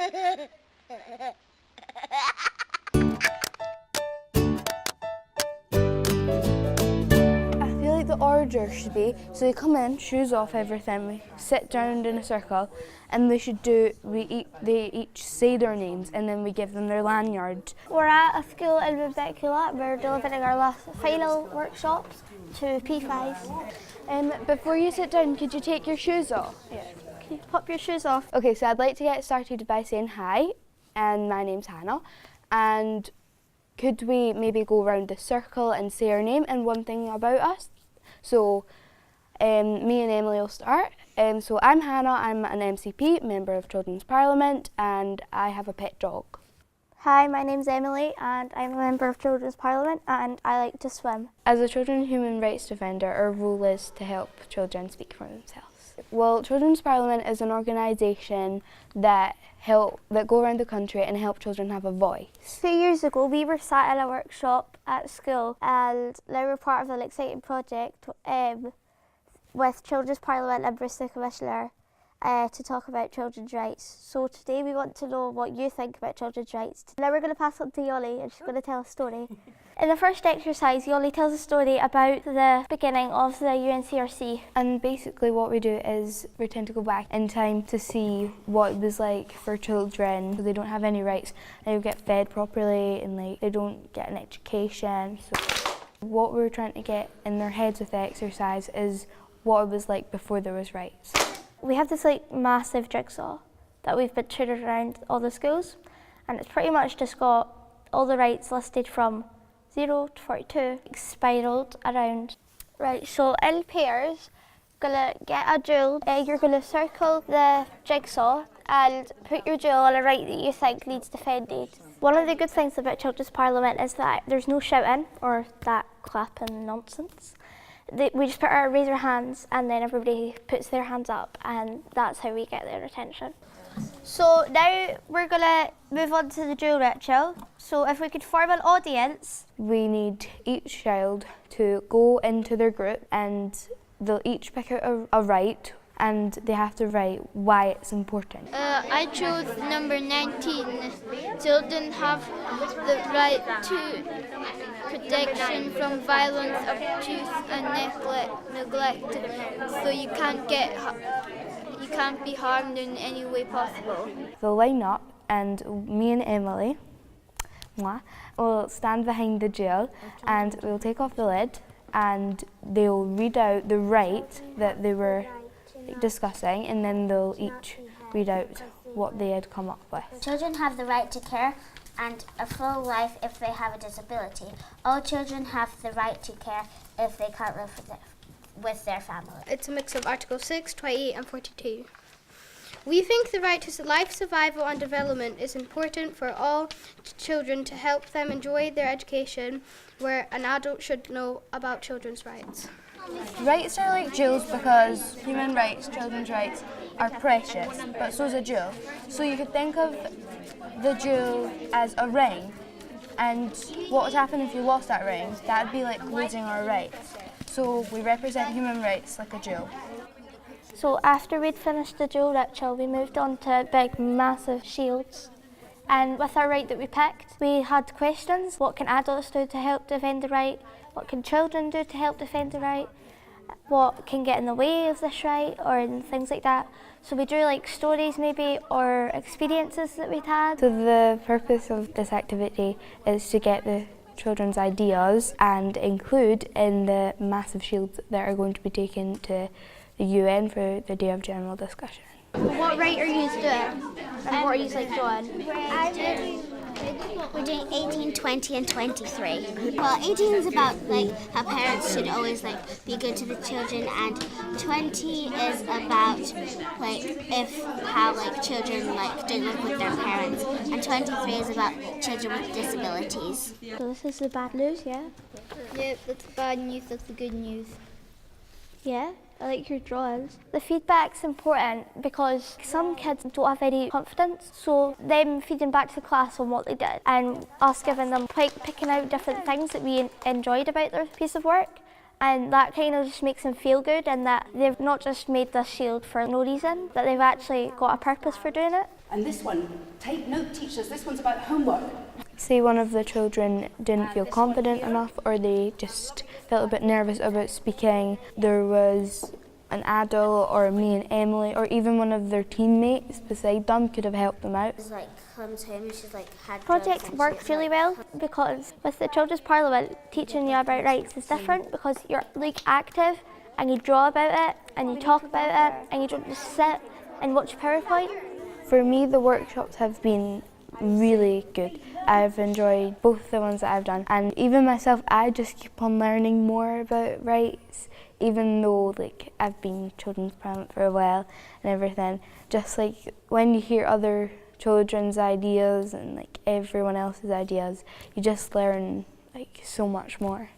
The order should be, so they come in, shoes off, everything, we sit down in a circle and they each say their names and then we give them their lanyard. We're at a school in Benbecula. We're delivering our final workshops to P5. Before you sit down, could you take your shoes off? Yeah. Can you pop your shoes off? Okay, so I'd like to get started by saying hi, and my name's Hannah, and could we maybe go around the circle and say our name and one thing about us? So me and Emily will start. So I'm Hannah, I'm an MCP, Member of Children's Parliament, and I have a pet dog. Hi, my name's Emily and I'm a Member of Children's Parliament and I like to swim. As a children's human rights defender, our role is to help children speak for themselves. Well, Children's Parliament is an organisation that go around the country and help children have a voice. 2 years ago we were sat in a workshop at school and now we're part of an exciting project with Children's Parliament and Bristol Commissioner to talk about children's rights. So today we want to know what you think about children's rights. Now we're going to pass on to Yoli and she's going to tell a story. In the first exercise, Yoli tells a story about the beginning of the UNCRC. And basically what we do is we tend to go back in time to see what it was like for children. So they don't have any rights, they don't get fed properly and they don't get an education. So what we're trying to get in their heads with the exercise is what it was like before there was rights. We have this massive jigsaw that we've been tutored around all the schools and it's pretty much just got all the rights listed from 0 to 42, spiralled around. Right, so in pairs, gonna get a jewel. You're gonna circle the jigsaw and put your jewel on a right that you think needs defended. One of the good things about Children's Parliament is that there's no shouting or that clapping nonsense. We just raise our hands and then everybody puts their hands up and that's how we get their attention. So now we're going to move on to the dual ritual. So if we could form an audience. We need each child to go into their group and they'll each pick out a right and they have to write why it's important. I chose number 19. Children have the right to protection from violence, abuse and neglect, so you can't be harmed in any way possible. They'll line up and me and Emily will stand behind the jail and we'll take off the lid and they'll read out the right that they were discussing and then they'll each read out what they had come up with. Children have the right to care and a full life if they have a disability. All children have the right to care if they can't live with their family. It's a mix of Articles 6, 28 and 42. We think the right to life, survival and development is important for all children to help them enjoy their education, where an adult should know about children's rights. Rights are like jewels because human rights, children's rights are precious, but so is a jewel. So you could think of the jewel as a ring, and what would happen if you lost that ring? That would be like losing our rights. So we represent human rights like a jewel. So after we'd finished the dual ritual, we moved on to big, massive shields. And with our right that we picked, we had questions. What can adults do to help defend the right? What can children do to help defend the right? What can get in the way of this right, or things like that. So we drew stories maybe, or experiences that we'd had. So the purpose of this activity is to get the children's ideas and include in the massive shields that are going to be taken to the UN for the Day of General Discussion. What right are you doing? And what are you doing? We're doing 18, 20 and 23. Well, 18 is about how parents should always be good to the children, and 20 is about how children don't live with their parents, and 23 is about children with disabilities. So this is the bad news, yeah? Yeah, that's bad news, that's the good news. Yeah, I like your drawings. The feedback's important because some kids don't have any confidence, so them feeding back to the class on what they did and us giving them picking out different things that we enjoyed about their piece of work, and that kind of just makes them feel good and that they've not just made this shield for no reason, that they've actually got a purpose for doing it. And this one, take note teachers, this one's about homework. Say one of the children didn't feel confident enough, or they just felt a bit nervous about speaking, there was an adult or me and Emily or even one of their teammates beside them could have helped them out. Like comes home and she's like had Project works really well because with the Children's Parliament, teaching you about rights is different because you're like active and you draw about it and you talk about it and you don't just sit and watch PowerPoint. For me, the workshops have been really good. I've enjoyed both the ones that I've done, and even myself, I just keep on learning more about rights, even though like I've been Children's Parliament for a while and everything. Just like when you hear other children's ideas and like everyone else's ideas, you just learn like so much more.